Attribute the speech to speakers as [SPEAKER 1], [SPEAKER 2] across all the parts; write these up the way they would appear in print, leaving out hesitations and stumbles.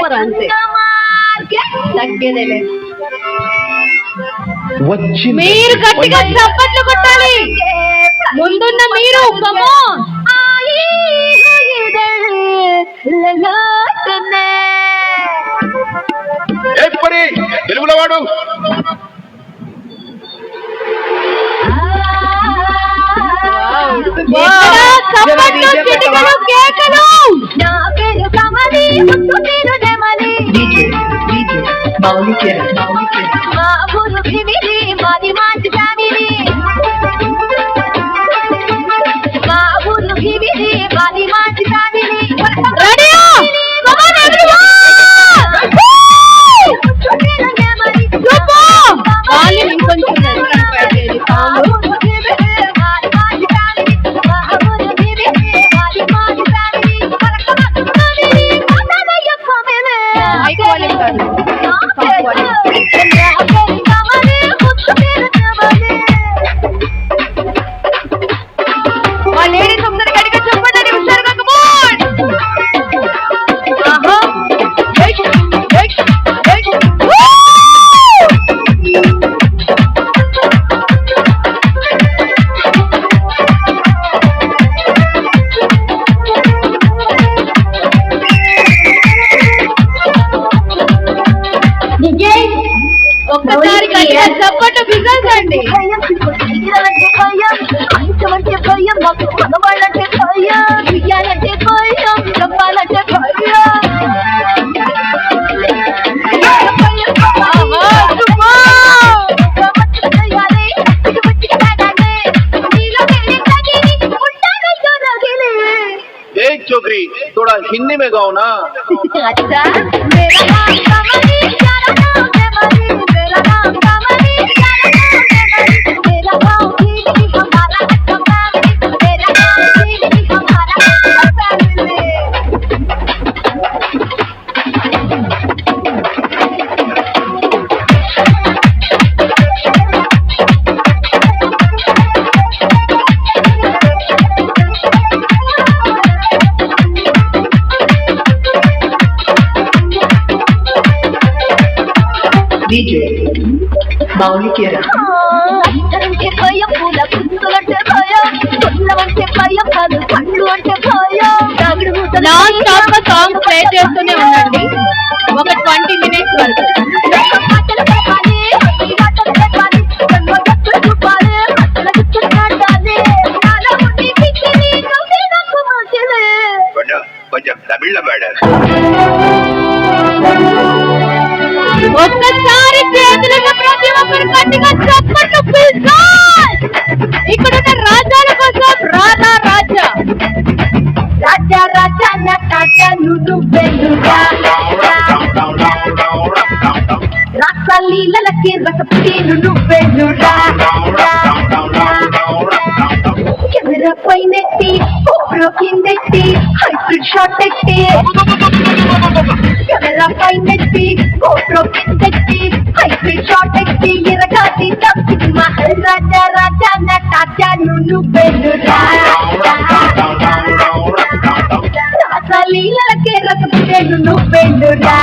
[SPEAKER 1] Super అంతే తగ్గేదేలే. మీరు గట్టిగా చప్పట్లు కొట్టాలి. ముందున్న మీరు
[SPEAKER 2] తెలుగులో వాడు ఒక్కసారి గట్టిగా చప్పట్లు బిగించండి. चौधरी थोड़ा हिंदी में गाओ ना.
[SPEAKER 1] अच्छा
[SPEAKER 3] DJ Mauli Kira.
[SPEAKER 1] Non stop గా సాంగ్ ప్లే చేస్తూనే ఉండండి ఒక 20 minutes వరకు. ఒక్కసారి చేతులకు ప్రతి ఒక్కరు గట్టిగా చప్పట్లు పిలిచాలి. ఇక్కడ ఉన్న రాజాల కోసం రాధా రాజా రాజా రాజా నటాజా నువ్వెందుగా రాసలీలకి రసపతి నువ్వెందుగా కెమెరా పైనెత్తి కోబ్రో కిందెత్తి హైబ్రిడ్ షాట్ ఎత్తి కెమెరా పైనెత్తి కోబ్రో కిందెత్తి హైబ్రిడ్ షాట్ ఎత్తి ఎరగాది సినిమా రాజా రాజా నటాజా నువ్వెందుగా రాసలీలకి రసపతి నువ్వెందుగా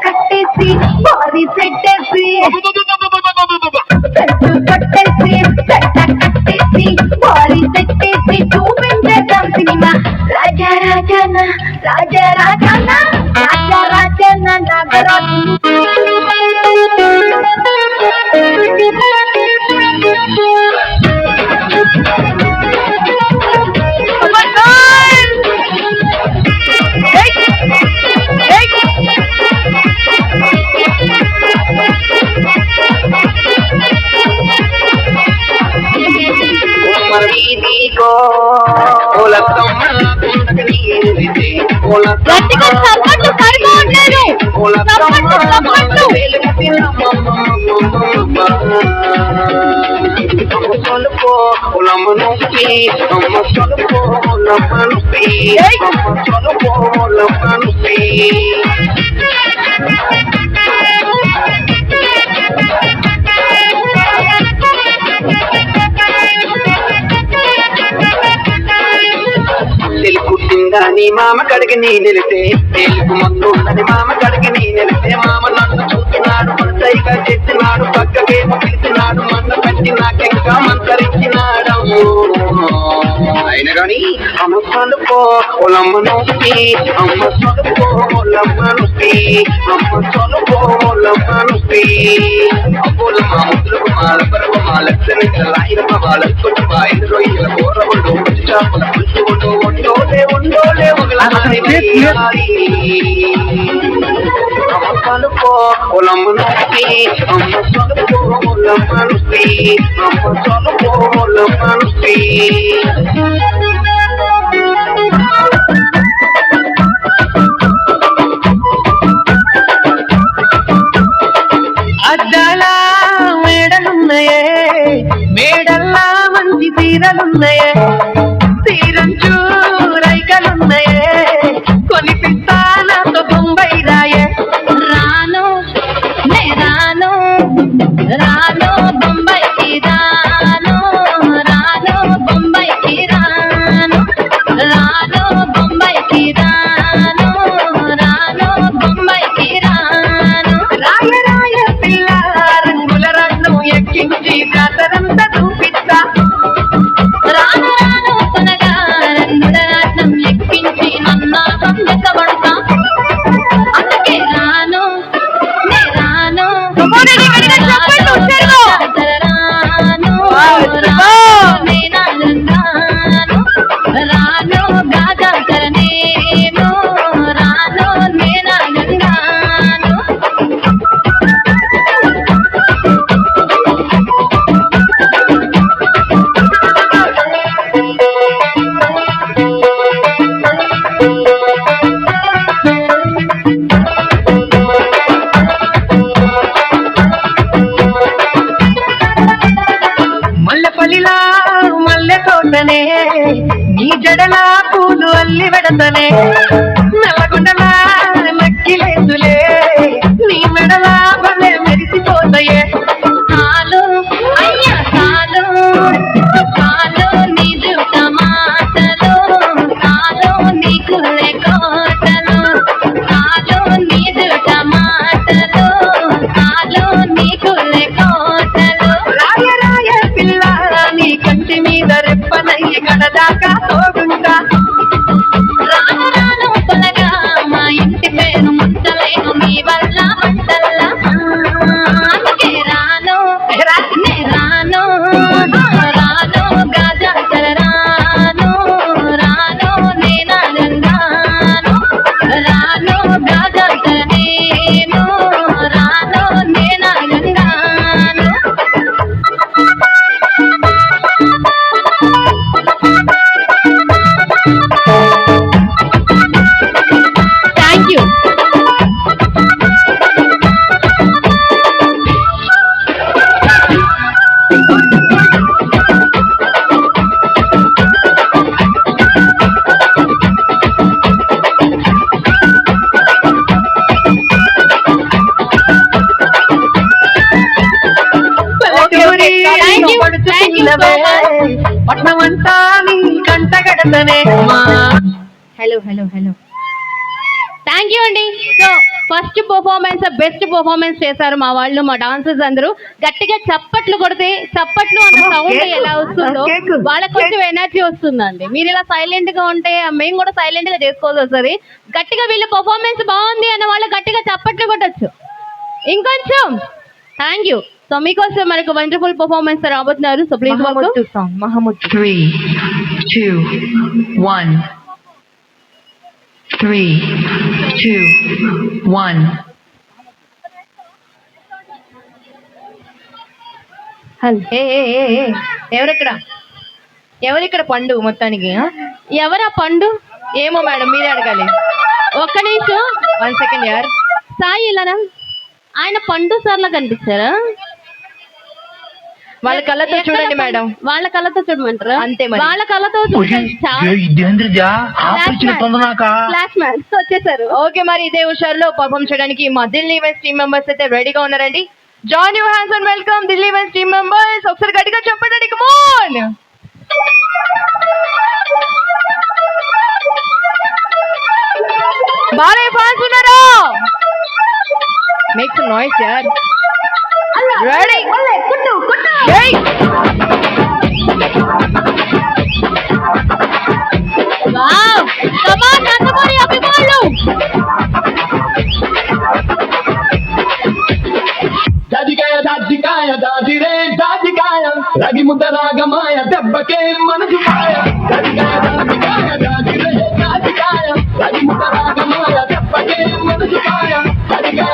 [SPEAKER 1] కట్టేసి బాడీ సెట్టేసి కట్టేసి కట్టేసి బాడీ సెట్టేసి చూపించేద్దాం సినిమా రాజా రాజాన రాజా రాజాన రాజా రాజాన నాగరాజు గట్టిగా చప్పట్లు సరిపోవట్లేదు. చప్పట్లు చప్పట్లు.
[SPEAKER 4] తెలుగుందని మామ కడిగి నీ నిలితే తెలుగు మందుందని మామ కడిగి నీ నిలితే మామ నన్ను చూస్తున్నాడు మంతైగా చేస్తున్నాడు పక్కకేమో పిలిచినాడు మన్న పెట్టి నాకెంకా మంతరించినాడు అయిన గాని అమ్మ చదువుకో ఒలమ్మ నొప్పి అమ్మ చదువుకో ఒలమ్మ నొప్పి అమ్మ చదువుకో ఒలమ్మ నొప్పి అబ్బోల మా ముద్రకు మాల పరవ మా లక్షణ లాయిరమ్మ వాళ్ళకు బాయిల రొయ్యల కూర వండు చేపల పులుసు వండు వండోలే వండోలే అమ్మ చదువుకో ఒలమ్మ నొప్పి అమ్మ చదువుకో ఒలమ్మ నొప్పి అమ్మ చదువుకో ఒలమ్మ నొప్పి
[SPEAKER 3] అద్దాల మేడలున్నాయే మేడల్లా మంచి తీరలున్నాయే తీరంచు రైకలున్నాయే కొనిపిస్తా నాతో బొంబై రాయే
[SPEAKER 1] రాను నే రాను రాను బొంబాయికి రాను రాను బొంబాయికి రాను రాను బొంబాయికి రాను రాను బొంబాయికి రాను
[SPEAKER 3] రాయ రాయ పిల్ల రంగుల రత్నం ఎక్కించి జాతరంతా చూపిస్తా
[SPEAKER 1] రాను రాను కొనగా రంగుల రత్నం ఎక్కించి నన్నాగం లెక్కబడతా అందుకే రాను నే రాను రాను రాను గాజాతర నేను రాను నేనాగంగాను
[SPEAKER 3] మల్లెపల్లిలా మల్లె తోటనే నీ జడలా పూలు అల్లి పెడతనే నల్లగొండలా నక్కిలేదులే నీ మెడలా భలే మెరిసిపోతాయే
[SPEAKER 1] చాలు అయ్యా చాలు చాలు నీ జుట మాటలు చాలు నీ కుళ్ళె కోటలు చాలు నీ జుట మాటలు చాలు నీ కుళ్ళె కోటలు
[SPEAKER 3] రాయ రాయ పిల్ల నీ కంటి మీద రెప్పనయ్యి కడదాకా తోడుంటా
[SPEAKER 1] రాను రాను కొనగా మా ఇంటి పేరు ముంచలేను మీ వల్ల మంటల్లా అందుకే రాను నే రాను రాను గాజాతర రాను రాను నేనాగంగాను రాను గాజాతర నేను రాను నేనాగంగాను థ్యాంక్ యూ
[SPEAKER 3] పల్లెటూరి
[SPEAKER 1] Thank you.
[SPEAKER 3] పడుతున్నవే పట్నమంతా నీ కంట గడతనే
[SPEAKER 1] hello hello hello thank you అండి. So first performance best performance చేశారు మా వాళ్ళు, మా డాన్సర్స్ అందరూ. గట్టిగా చప్పట్లు కొడితే చప్పట్లు అన్న సౌండ్ ఎలా వస్తుందో వాళ్ళకి కొంచెం ఎనర్జీ వస్తుందండి. మీరు ఇలా సైలెంట్ గా ఉంటే మేము కూడా సైలెంట్ గా చేసుకోవాల్సి వస్తుంది. గట్టిగా వీళ్ళ పర్ఫార్మెన్స్ బాగుంది అన్న వాళ్ళు గట్టిగా చప్పట్లు కొట్టచ్చు ఇంకొంచెం. Thank you. సో మీకోసం మనకు వండర్ఫుల్ పర్ఫార్మెన్స్ రాబోతున్నారు. So please welcome
[SPEAKER 3] song Mohammed 3 2 1 3 2 1
[SPEAKER 1] hello ఎవరెక్కడ
[SPEAKER 3] ఎవరు ఇక్కడ పండు మొత్తానికి?
[SPEAKER 1] ఎవరా పండు?
[SPEAKER 3] ఏమో మేడం, మీరే అడగాలి.
[SPEAKER 1] ఒక్క నిమిషం.
[SPEAKER 3] 1 సెకండ్ యార్.
[SPEAKER 1] సాయి ఇలానా? ఆయన పండు సార్లా కనిపిస్తారా?
[SPEAKER 3] వాళ్ళ కళ్ళతో చూడండి మేడం.
[SPEAKER 1] వాళ్ళ కళ్ళతో చూడమంటారా?
[SPEAKER 3] అంతే మరి.
[SPEAKER 1] వాళ్ళ కళ్ళతో ఫ్లాష్ మ్యాన్ వచ్చేసారు.
[SPEAKER 3] ఓకే, మరి ఇదే హుషారులో పర్ఫామ్ చేయడానికి మా ఢిల్లీ ఈవెంట్స్ టీమ్ మెంబర్స్ అయితే రెడీగా ఉన్నారండి. Join your hands and welcome Delhi events team members. ఒకసారి గట్టిగా చెప్పండి, కమ్ ఆన్. బాలయ్య ఫ్యాన్స్ ఉన్నారా? మేక్ సమ్ నాయిస్ యార్. రెడీ? ఏయ్!
[SPEAKER 1] వావ్! కమ్ ఆన్ నందమూరి అభిమానులు.
[SPEAKER 4] జాజికాయ జాజిరే జాజికాయ రగి ముద్ద రాగమాయ దెబ్బకే మనసు మాయ జాజికాయ జాజిరే జాజికాయ రగి ముద్ద రాగమాయ దెబ్బకే మనసు మాయ జాజికాయ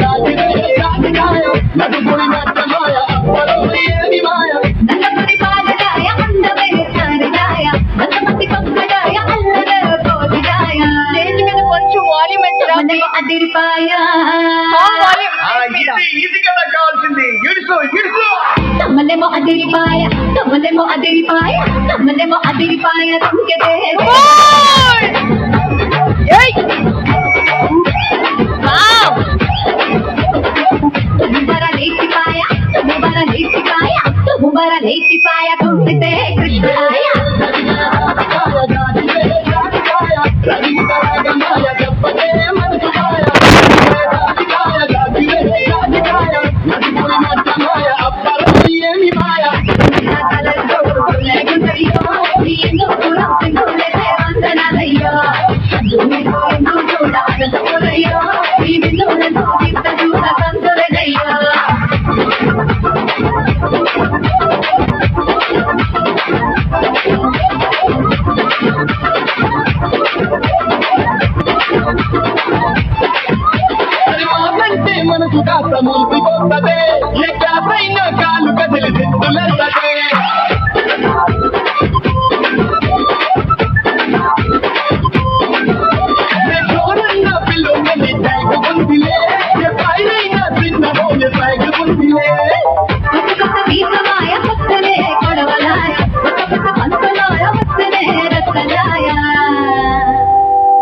[SPEAKER 4] జాజిరే జాజికాయ నడుపుడి నట్టమాయ అప్పలోని ఏమి మాయ
[SPEAKER 3] నందమూరి పాలకాయ అందమే సారిదాయ నందమతి పక్కడాయ అల్లర కోదిదాయ. స్టేజ్ మీద కొంచెం వాల్యూమ్ ఎంతరా? అదిరిపాయ
[SPEAKER 4] ఇది కదా కావాల్సింది. ఇడుసు ఇడుసు
[SPEAKER 3] తమ్మలేమో అదిరిపాయ, తమ్మలేమో అదిరిపాయ, తమ్మలేమో అదిరిపాయ తుంకెదే.
[SPEAKER 1] వావ్!
[SPEAKER 3] తుమ్ముబర లేచిపాయ, తుమ్ముబర లేచిపాయ, తుమ్ముబర లేచిపాయ తుంకెదే కృష్ణాయ.
[SPEAKER 4] రగి ముద్ద రాగమాయ దెబ్బకే మనసు మాయ నడుపుడి నట్టమాయ అప్పలోని ఏమి మాయ అంటే మనసు కాస్త మురిసిపోతదే ఏ కాసైన కాలు కదిలి సిద్ధులెత్తదే చూడన్న పిల్లలని సైకు ముందిలే ఏ పైన చిన్న పోలే సైకు ముందిలే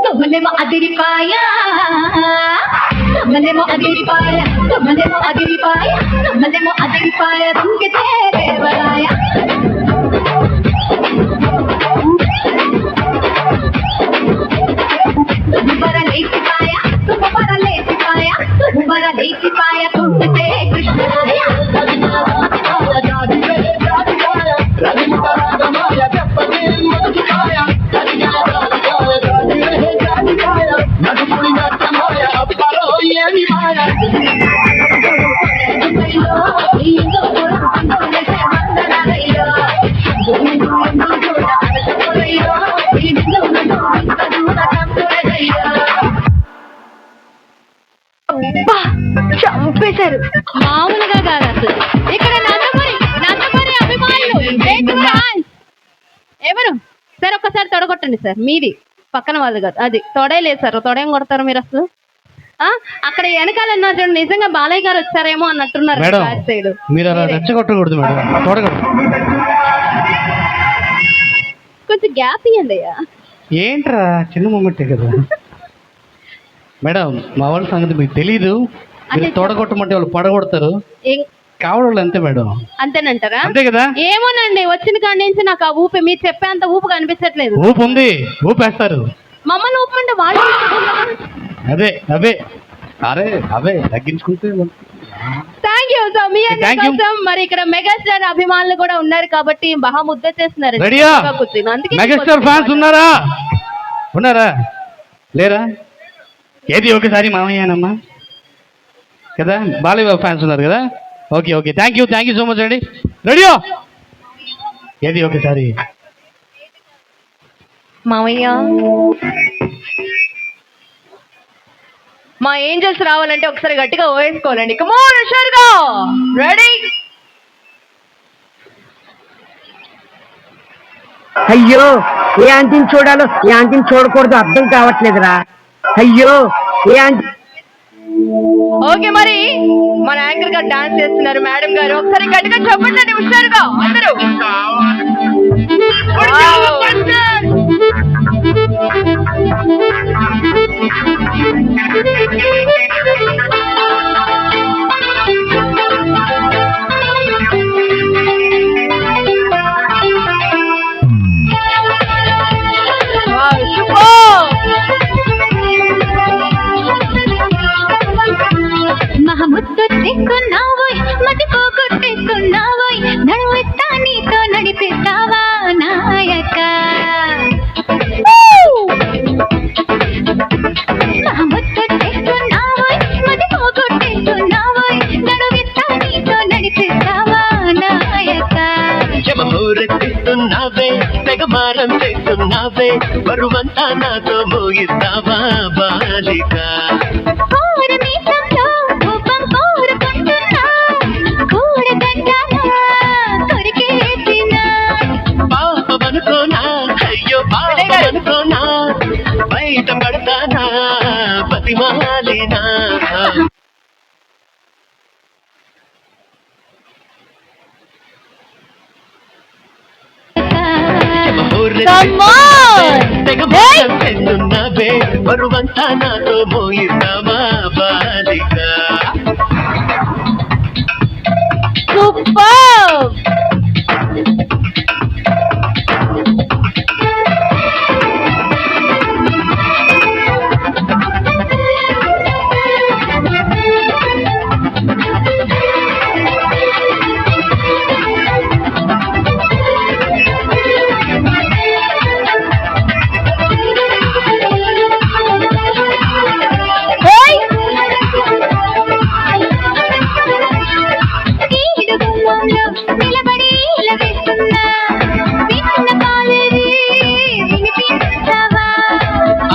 [SPEAKER 3] తమ్మలేమో అదిరిపాయ, తమ్మలేమో అదిరిపాయ, తమ్మలేమో అదిరిపాయ, తమ్మలేమో అదిరిపాయ తుంకెదే దేవరాయ. తుమ్ముబర లేచిపాయ, తుమ్ముబర లేచిపాయ, తుమ్ముబర లేచిపాయ తుంకెదే కృష్ణాయ.
[SPEAKER 4] రగి ముద్ద రాగమాయ దెబ్బకే మనసు మాయ నడుపుడి నట్టమాయ అప్పలో ఏమి మాయ
[SPEAKER 3] చంపేశారు.
[SPEAKER 1] మామూలుగా కాదు అసలు. ఇక్కడ నందమూరి అభిమానులు ఎవరు సార్? ఒక్కసారి తొడగొట్టండి సార్. మీది పక్కన వాళ్ళు కాదు, అది తొడే లేదు సార్. తొడేం కొడతారు మీరు అసలు? అక్కడ వెనకాల ఉన్నారు చూడండి, నిజంగా బాలయ్య గారు వచ్చారేమో అన్నట్టున్నారు బ్యాక్ సైడ్.
[SPEAKER 5] మీరు అలా రెచ్చగొట్టకూడదు మేడం, తొడగొట్టు.
[SPEAKER 1] కొంచెం గ్యాప్ ఇవ్వండి అయ్యా.
[SPEAKER 5] ఏంట్రా చిన్న మూమెంటే కదా మేడం, మా వాళ్ళ సంగతి మీకు తెలీదు. మీరు తొడగొట్టమంటే వాళ్ళు పడగొడతారు. కావడం అంతే మేడం.
[SPEAKER 1] అంతేనంటారా?
[SPEAKER 5] అంతే కదా.
[SPEAKER 1] ఏమోనండి, వచ్చిన కాడి నుంచి నాకు ఆ ఊపి మీరు చెప్పేంత ఊపు కనిపించట్లేదు.
[SPEAKER 5] ఊపు ఉంది, ఊపేస్తారు.
[SPEAKER 1] మమ్మల్ని ఊపమంటే వాళ్ళు
[SPEAKER 5] అదే అవే అరే అవే తగ్గించుకుంటే.
[SPEAKER 1] థ్యాంక్ యూ సో మీ కోసం. మరి ఇక్కడ మెగాస్టార్ అభిమానులు కూడా ఉన్నారు కాబట్టి బాగా ముద్ద చేస్తున్నారు.
[SPEAKER 5] రెడీయా? మెగాస్టార్ ఫ్యాన్స్ ఉన్నారా? ఉన్నారా లేరా? ఏది ఒకసారి మామయ్యానమ్మా కదా, బాలయ్య ఫ్యాన్స్ ఉన్నారు కదా. Okay okay, thank you so much అండి. రెడీయో ఏది ఒకసారి
[SPEAKER 3] మామయ్య. మా ఏంజల్స్ రావాలంటే ఒకసారి గట్టిగా ఓవేసుకోవాలండి. కమ్ ఆన్ హుషారుగా. రెడీ?
[SPEAKER 6] అయ్యో ఏ ఆంటీని చూడాలో ఏ ఆంటీని చూడకూడదు అర్థం కావట్లేదురా. అయ్యో ఏ ఆంటీ.
[SPEAKER 3] ఓకే, మరి మన యాంకర్ గారు డాన్స్ చేస్తున్నారు. మేడం గారు ఒకసారి గట్టిగా చెప్పండి హుషారుగా అందరూ.
[SPEAKER 1] మహముద్దెక్కున్నావోయ్ మతి పోగొట్టేస్తున్నావోయ్ నడువెత్తా నీతో నడిపిస్తావా నాయక. మహముద్దెక్కున్నావోయ్ మతి పోగొట్టేస్తున్నావోయ్ నడువెత్తా నీతో నడిపిస్తావా నాయక.
[SPEAKER 4] చెమహూరెత్తిస్తున్నావే తెగమారం చేస్తున్నావే బరువంతా నాతో మోగిస్తావా బాలిక. పాపమనుకోనా అయ్యో పాపమనుకోనా బయట పడతానా పతిమాలినా. చెమహూరెత్తిస్తున్నావే బరువంతా నాతో మోగిస్తావా బాలిక.
[SPEAKER 1] సూపర్.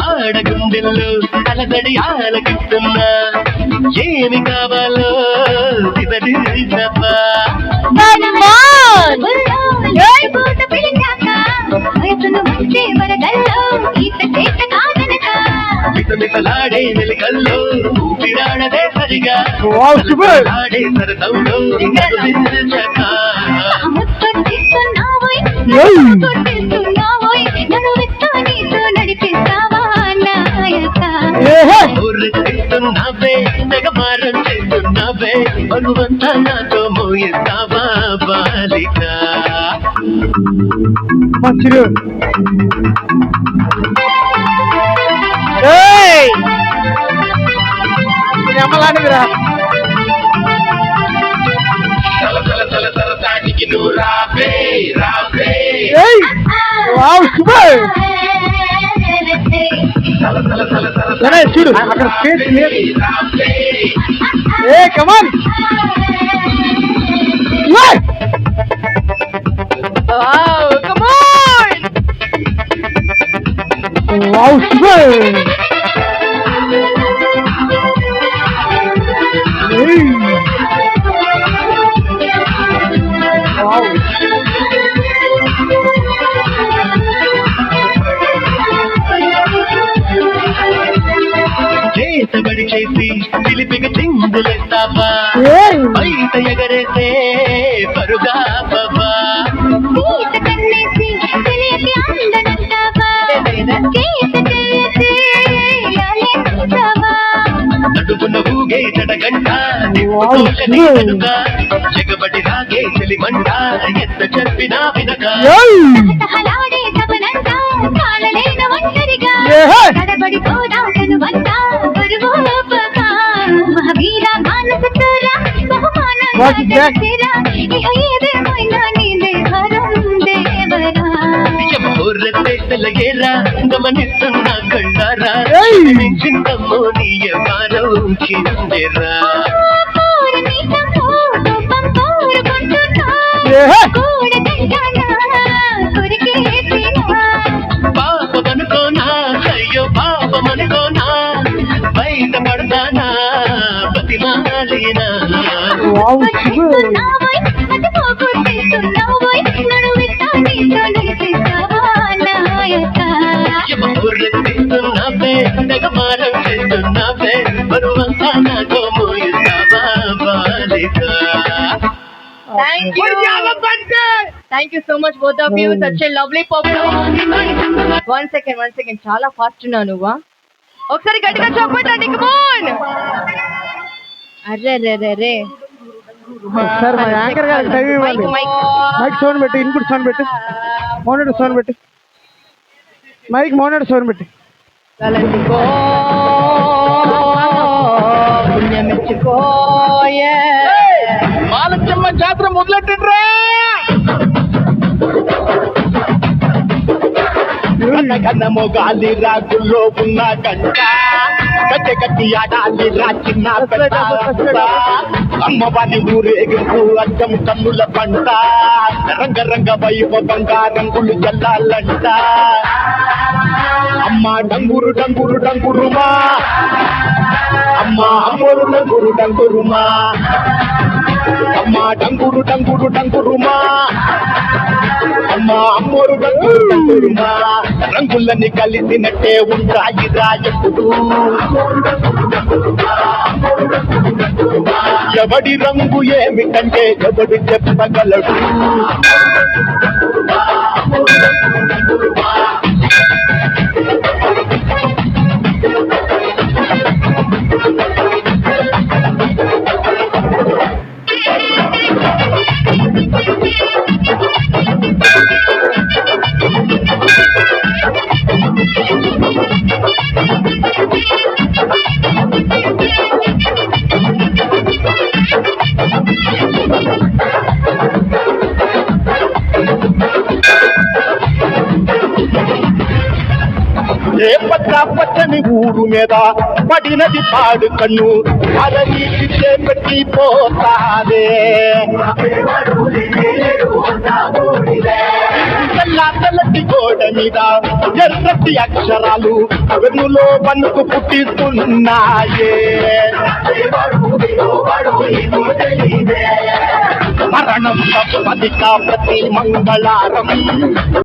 [SPEAKER 4] ఆడగుండెల్లో అలదడి ఆలకిస్తున్నా ఏమి కావాలో వివరించవా. మితమితలాడే వెలికల్లో ఊపిరాడదే సరిగా ఆడే సరసంలో వివరించక. ఊరెత్తిస్తున్నావే తెగమారం చేస్తున్నావే బరువంతా నాతో మోయిస్తావా బాలిక. సరసానికి నువ్వు రావే రావే.
[SPEAKER 5] చూడు అక్కడ స్పేస్ లేదు. ఏ కమాన్ వావ్ సూపర్.
[SPEAKER 4] చేతబడి చేసి చిలిపిగా చిందులేస్తావా బయట ఎగరేసే పరుగా బాబా. నడుపున ఊగే జడగంట జగబడి రాగే చెలిమంట ఎంత చెప్పినా వినక. ఎమహూరెత్తేసలగేరా గమనిస్తున్నా కళ్ళారా మించిందమ్మో నీ యవ్వానం చిందెరా. పాపమనుకోనా అయ్యో పాపమనుకోనా బయట పడతానా బతిమాలినా.
[SPEAKER 1] నడువెత్తా నీతో నడిపిస్తావా
[SPEAKER 3] thank you so much both of you, such a lovely performance. One second చాలా ఫాస్ట్ ఉన్నావు నువ్వా? ఒకసారి గట్టిగా చెప్పండి. కమోన్. అరే రే రే రే
[SPEAKER 6] సార్ మా యాంకర్ గారికి టైం ఇవ్వండి. మైక్ సౌండ్ పెట్టి, ఇన్పుట్ సౌండ్ పెట్టి, మోనిటర్ సౌండ్ పెట్టి, మైక్ మోనిటర్ సౌండ్ పెట్టి.
[SPEAKER 2] మాలచ్చమ్మ జాతర మొదలెట్టిండ్రా. కన్నమో గాలి రాగుల్లో ఉన్న గంట గట్టె గట్టి ఆడాలి రాచిన అమ్మవారి ఊరేగింపు అద్దం కన్నుల పంట రంగరంగ వైభవంగా రంగులు జల్లాలంట. అమ్మ డంగురు డంగురు డంగురుమా, అమ్మ అమ్మోరు డంగురు డంగురుమా, అమ్మ డంగురు డంగురు డంగురుమా, అమ్మ అమ్మోరు డంగురు డంగురుమా. రంగులని కలిసినట్టే ఉంటాయి రాయకుడు. ఎవడి రంగు ఏమిటంటే ఎవడు చెప్పగలడు. ఏ పచ్చ పచ్చని ఊరు మీద పడినది పాడు కన్ను అరనీటి చేపట్టి పోతాదే. తెల్లటి గోడ మీద ఎర్రటి అక్షరాలు వెన్నులో వణుకు పుట్టిస్తున్నాయే. మరణం తప్పదిక ప్రతి మంగళారం